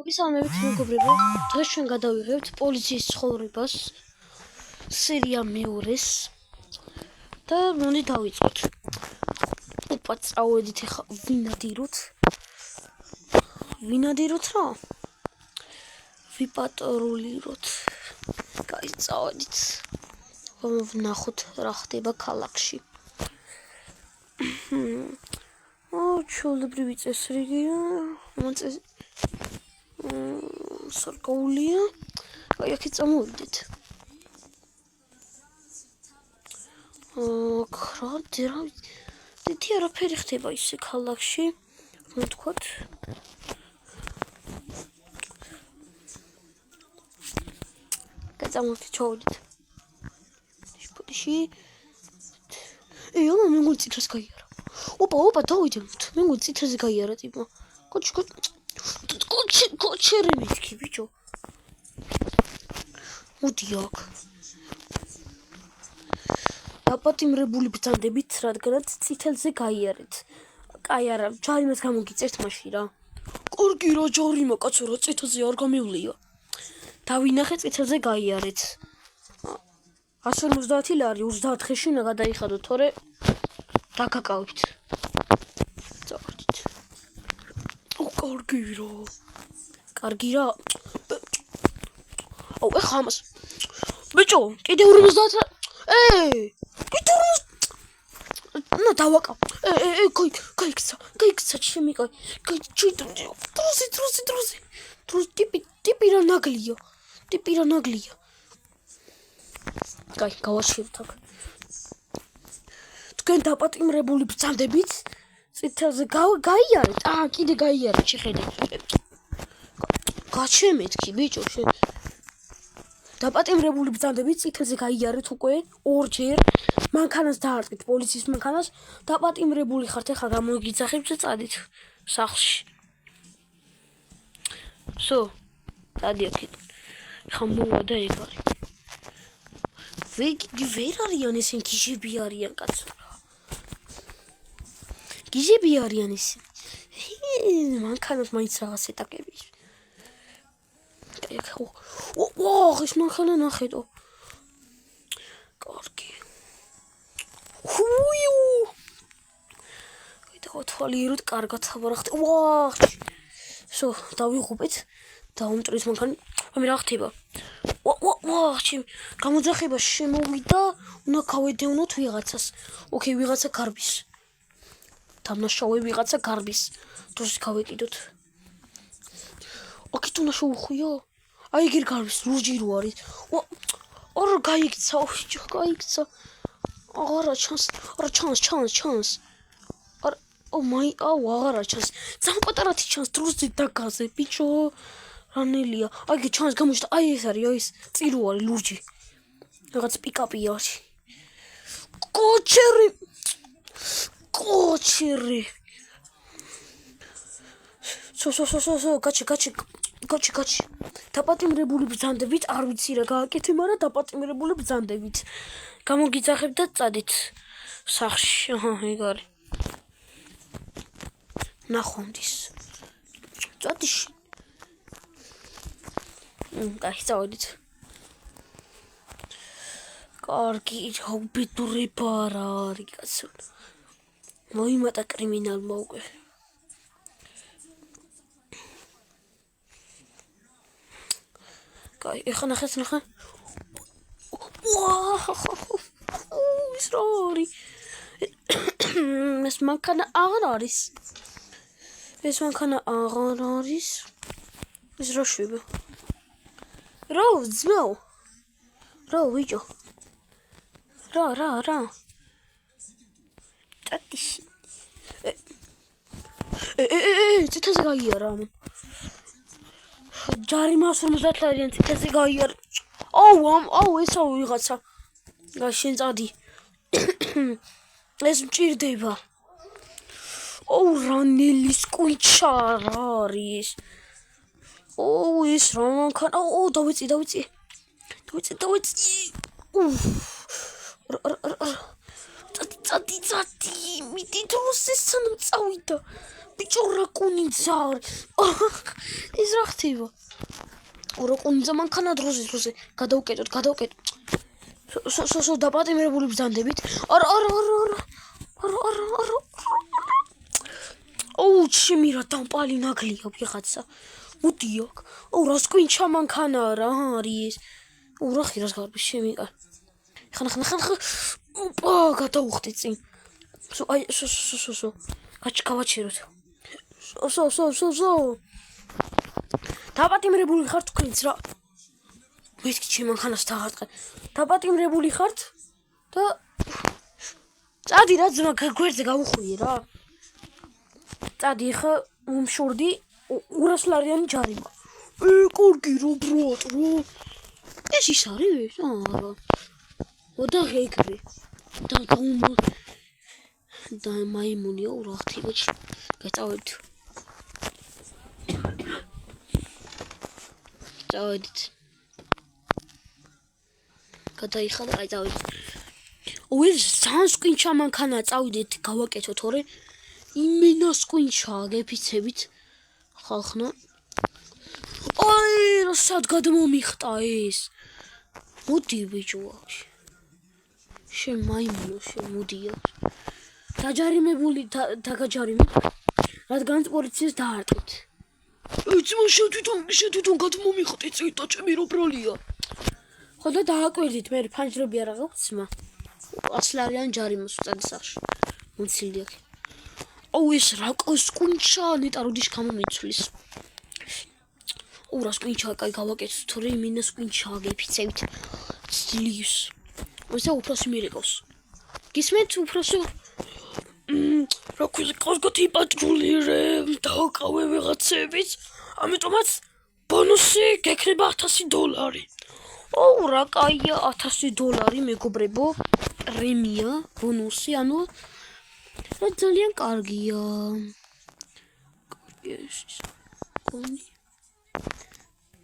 მოგესალმებით მეგობრებო, დღეს ჩვენ გადავიღებთ პოლიციის ცხოვრებას სერია მეორეს და მონი დავიწყოთ. Ოპა, წავედით ახლა ვინადიროთ რა? ვიპატრულიროთ. კაი, წავედით. ვნახოთ რა ხდება ქალაქში. ჩვეულებრივი წესრიგია, სარკაულია. აი, აქეთ წამოვიდეთ. დიდი არაფერი ხდება ისე ქალაქში, რომ ვთქვათ. წამოვიდეთ, ჩავიდეთ. შპოთში. ამა მე მგონი წითელს გაიარა. ოპა, დავიდეთ. მე მგონი წითელზე გაიარა ტიპა. კოჩერი მეთქი, ბიჭო. მოდი აქ. დაპატიმრებული ბრძანდებით, რადგანაც წითელზე გაიარეთ. კაი არა, ჯარიმას გამოგიწერთ მაშინ რა. კარგი რა ჯარიმა, კაცო, რა წითელზე არ გამივლია. დავინახე წითელზე გაიარეთ. 150 ლარი 30 დღეში უნდა გადაიხადოთ, თორე დაგაკავით. წავედით. კარგი რა. ეხა ამას. ბიჭო, კიდე 50 კიდე 50. ნა დავაკავ. გაიქცა ჩემი კაი. დროსი. ტიპი რა ნაგლია. კაი, გავაშვებთ აქ. თქვენ დაპატიმრებული ბრძანდებით წითელზე გაიარეთ. კიდე გაიარეთ, შეხედე. გაჩემეთქი, ბიჭო, დაპატიმრებული ბრძანდებით წითელზე გაიარეთ უკვე ორჯერ. მანქანას დაარტყით, პოლიციის მანქანას. დაპატიმრებული ხართ, ეხლა გამოგიძახებთ და წადით სახლში. დადი აქეთ. ეხლა მოვა და ეგ არის. ვერ არიან ესენ გიჟები არიან, კაცო. გიჟები არიან ესენ. მანქანას მაინც რაღაც ეტაკები. ეს მანქანა ნახეთო. კარგი. დავთვალიეროთ კარგად საბარახტე. დავიღუპეთ. დაუმტრის მანქანა. მე რა ხდება? გამოძახება შემოვიდა, უნდა გავედევნოთ ვიღაცას. ოკეი, ვიღაცა გარბის. დამნაშავე ვიღაცა გარბის. დროში გავეკიდოთ. ოკეი, თუ ნაშაუხია? აი ეგერ გარბის, ლურჯი რო არის. არა გაიქცა, გაიქცა. აღარა ჩანს. აღარა ჩანს. ძალიან პატარათი ჩანს, დროზე დაგაზე, ბიჭო. რანელია. აი ჩანს გამოჩნდა. აი ეს არის, ეს წირო არის ლურჯი. რაღაც პიკაპია არის. კოჩერი. გაჩი. დაპატიმრებული ბრძანდებით, არ ვიცი რა გააკეთე, მაგრამ დაპატიმრებული ბრძანდებით. გამოგიძახებთ და წადით სახლში. ეგ არის. ნახვამდის. წადიში. კაი, წავედით. კარგი, უბედურება რა არის, კაცო. მოიმატა კრიმინალმა უკვე. კაი, ეხლა ნახეთ. ის რა არის? ეს მანქანა აღარ არის. ეს რა შვება? რა ძმაო? რა ვიჭო? რა? ტატიში. წითელზე გაიარა. ჯარიმა 150 ლარიან წითელზე გაიარა. ესა ვიღაცა. შენ წადი. ეს მჭირდება. რანელის კუჩა რა არის? ეს რა მანქანა? დავიწი. წადი მიდი დროზე სანამ წავიდა ბიჭო რაკუნი ძარ ეს რა ხდება რაკუნი ძა მანქანა დროზე გადავკეტოთ სო დაპატიმრებული ბრძანდებით არა ოუ ჩემი რა დამპალი ნაგლია ვიღაცა მოდი აქ ოუ რა სკვინჩა მანქანა რა არის ოუ რა ხი რას გარბის ჩემი ხან ოპა გადავხდი წინ სო გავაჩეროთ სო დაპატიმრებული ხარ თქვენც რა მეთქი ჩემ მანქანას დაღარტყე დაპატიმრებული ხართ და წადი რა ძმა გვერდზე გავუხვიე რა წადი ხა მომშორდი 200 ლარიანი ჯარიმა კორგი რო ბროთ რო ეს ის არის და ჰეკრი და მაიმუნია რა ხდება გაწავედით წავედით გადაიხადა აი წავედით ეს ძალიან სკვინჩა მანქანა წავიდეთ გავაკეთოთ თორე იმენა სკვინჩა გეფიცებით ხალხნა აი რა სად გადმომიხტა ეს მოდი ბიჭო შენ მაიმუნო შენ მოდია დაჯარიმებული დაგაჯარიმეთ რადგან პოლიციას დაარტყით ძმა შენ თვითონ გადმომიხტე წითა ჩემი რო ბრალია ხო და დააკვირდით მე ფანჯრები არ აღაქვს ძმა 100 ლარიანი ჯარიმას უწევდი სახში მოცილი აქ ოუ ეს რა სკუნჩა ნეტა როდის გამომიცვლის ოუ რა სკუნჩა კაი გავაკეთოთ თორე იმინა სკუნჩა გეფიცებით ძლივს ოსა უფროსი მირეკავს გისმენთ უფროსო რა ქვია კარგად იპატრულირე დავკავე ვიღაცებით ამიტომაც ბონუსი გექნება $1000 ოუ რა კაია $1000 მეგობრებო პრემია ბონუსი ანუ რა ძალიან კარგია კონი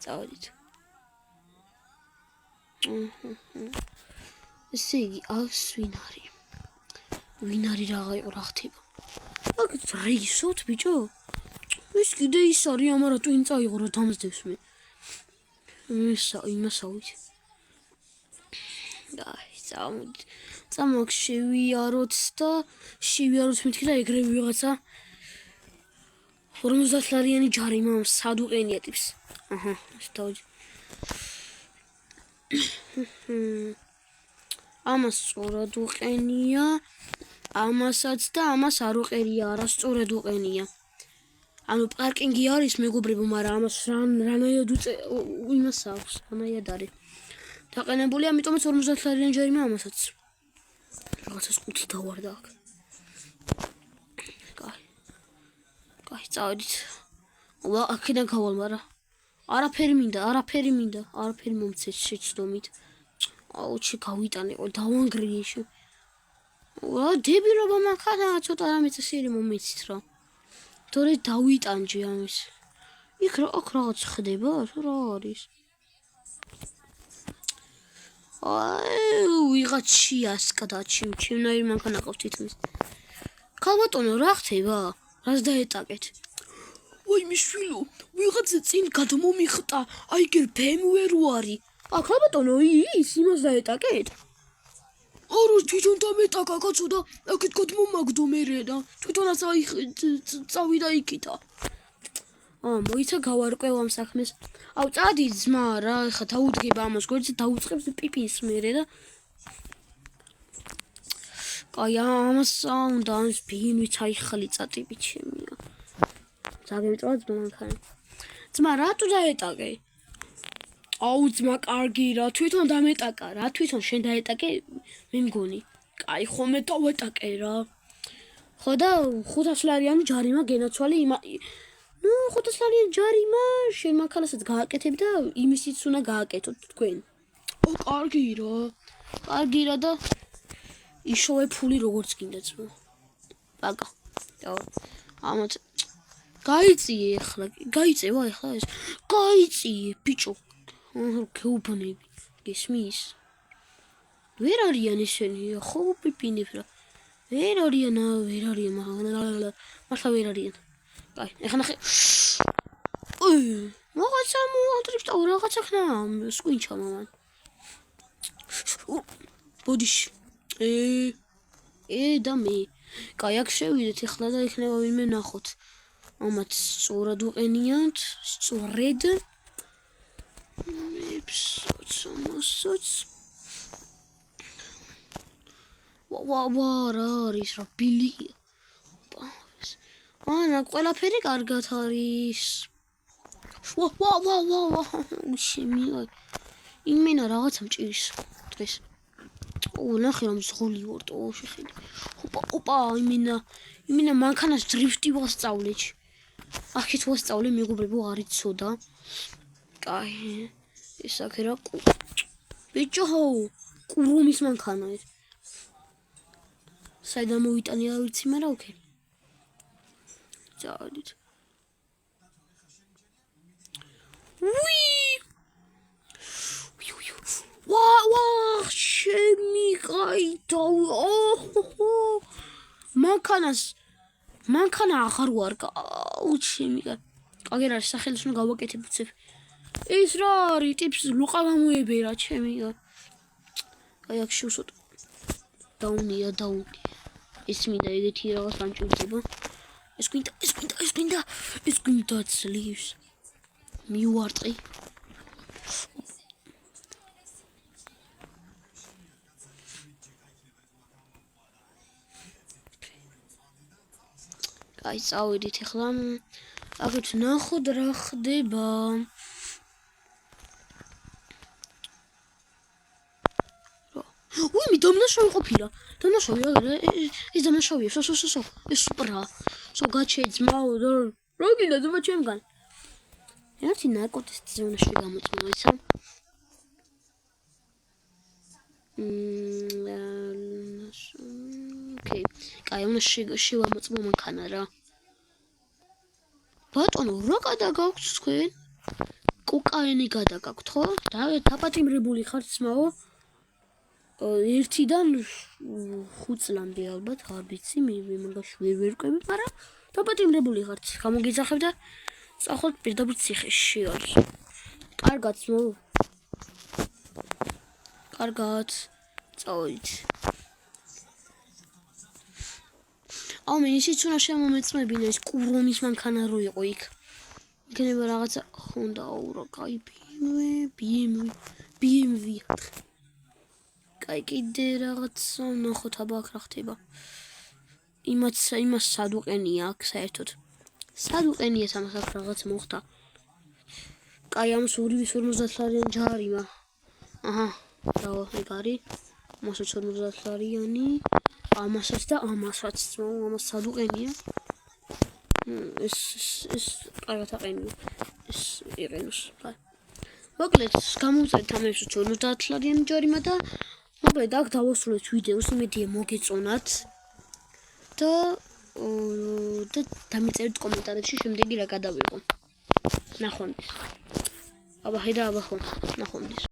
წავედით ესე იგი აქვს ვინ არის რა ხდება აქ რეისოთ ბიჭო ეს კიდე ის არის ამარა ტვინ წაიღო რა დამძდევს მე იმასავით აი წამოგ შევიაროთ და მეთქი და ეგრევე ვიღაცა 50 ლარიანი ჯარიმა სად უყენია ტიპს ეს დავიჯი ამას სწორად უყენია ამასაც და ამას არ უყენია არასწორად უყენია ანუ პარკინგი არის მეგობრებო მაგრამ ამას რანაირად იმას აქვს რანაირად არის დაყენებული ამიტომაც 50 ლარიანი ჯარიმა ამასაც რაღაცას ყუთი დავარდა აქ კაი წავედით ვა აქედან გავალ მაგრამ არაფერი მინდა მომცეს შეცდომით აუ ჩი გავიტანე დავანგრიე ვა დებილობა მანქანა ცოტა რამე წესიერი მომეცით რა თორე დავიტანჯე ამის იქ რაღაც ხდება რა არის ვიღაც შეასკდა ჩემნაირი მანქანა ყავს თითქმის ქალბატონო რა ხდება რას დაეტაკეთ ვაი მიშვილო ვიღაცა წინ გადმომიხტა აი გერ BMW რო არის ქალბატონო ის იმას დაეტაკეთ არა თვითონ დამეტაკა კაცო და აქეთ გადმომაგდო მერე და თვითონაც აი წავიდა იქითა მოიცა გავარკვევ ამ საქმეს აუ წადი ძმა რა ხა დაუდგება ამას გვერდზე დაუწყებს პიპის მერე და კაი ამას უნდა ამის ბინვით აიხალი წატიბი ჩემია ზაგებიწვა ძმა მანქანა ძმა რატო დაეტაკე აუ ძმა კარგი რა თვითონ დამეტაკა რა თვითონ შენ დაეტაკე მე მგონი კაი ხომე დავეტაკე რა ხო და 500 ლარიანი ჯარიმა გენაცვალე ნუ 500 ლარიანი ჯარიმა შენ მანქანასაც გააკეთებ და იმისიც უნდა გააკეთოთ თქვენ კარგი რა და იშოვე ფული როგორც გინდა ძმა პაკა ამათ გაიწიე ახლა ეს გაიწიე ბიჭო გეუბნები გესმის ვერ არიან ისინი ხო პიპინებ რა ვერ არიან, მართლა ვერ არიან. კაი, ეხლა ნახე. რაღაცა მოადრიფ და რაღაცა ხნა სკვინჩა მამან. ბოდიში. და მე. კაი, აქ შევიდეთ ახლა და იქნება ვინმე ნახოთ. ამათ სწორად უყენიათ, სწორედ. მებსოც. ვა, რა არის, რა ბილია. ანა, ყველაფერი კარგად არის. ვა, შემია. იმენა რაღაცა მჭირის დღეს. ნახე რომ ზღოლი ვარ, შეხედე. ოპა, იმენა მანქანას დრიფტი ვასწავლე. ახეთ ვასწავლე, მეგობრებო, არ იცოდა. კაი, ეს აქ რა ბიჭო, კურუმის მანქანა ეს. საიდან მოვიტანე არ ვიცი, მაგრამ ოკეი. წავედით. ვა, შემიყაიდა. მანქანა აღარ ვარ, შემიყაიდა. აგერ არის სახელს უნდა გავაკეთებ ცებ. ეს რა არის, ტიპს ლუყა გამოებერა, შემიყაიდა. აი აქ შევსოთ. დაუნია. ეს მინდა ეგეთი რაღაც გამჭირდება. ეს გვინდა ძლივს. მივარტყი. აი წავედით ახლა. აგეთ ნახოთ რა ხდება. მე დამნაშავე ყოფილა. დამნაშავე ეს დამნაშავეა. სო. ეს სუპრა. სო გაჩეძმაო. რა გინდა ძმა ჩემგან? ერთი ნარკოტიკი უნდა შეგამოწმო ისა. ოკეი. კაი, უნდა შევამოწმო მანქანა რა. ბატონო, რა გადაგაქვთ თქვენ? კოკაინი გადაგაქვთ, ხო? დაპატიმრებული ხართ ძმაო? 1-დან 5 წლამდე ალბათ, არ ვიცი, მე მაგაში ვერ ვკვები, მაგრამ დაპატიმრებული ხართ. გამოგიძახებ და წახოთ პირდაპირ ციხეში არის. კარგად, ძმაო. კარგად. წავედით. მე ისიც უნდა შემომეწმებინა ეს კურომის მანქანა რო იყო იქ. იქნება რაღაცა Honda Aura, კაი BMW. კაი, კიდე რაღაცა ნახოთ აბა აქ რა ხდება. იმას სად უყენია აქ საერთოდ. სად უყენია ამას აქ რაღაც მოხდა. კაი, ამას 250 ლარიანი ჯარიმა. აჰა, დავა ეგ არის. 250 ლარიანი. ამასაც და ამასაც, ამას სად უყენია? ეს კარგად აყენია. ეს იყენოს. მოკლედ, გამოვწერთ ამას 50 ლარიანი ჯარიმა და მოკლედ აქ დავასრულეთ ვიდეოს, იმედია მოგეწონათ და დამიწერეთ კომენტარებში შემდეგი რა გადავიღო. ნახვამდის. აბა ხედა, ნახვამდის.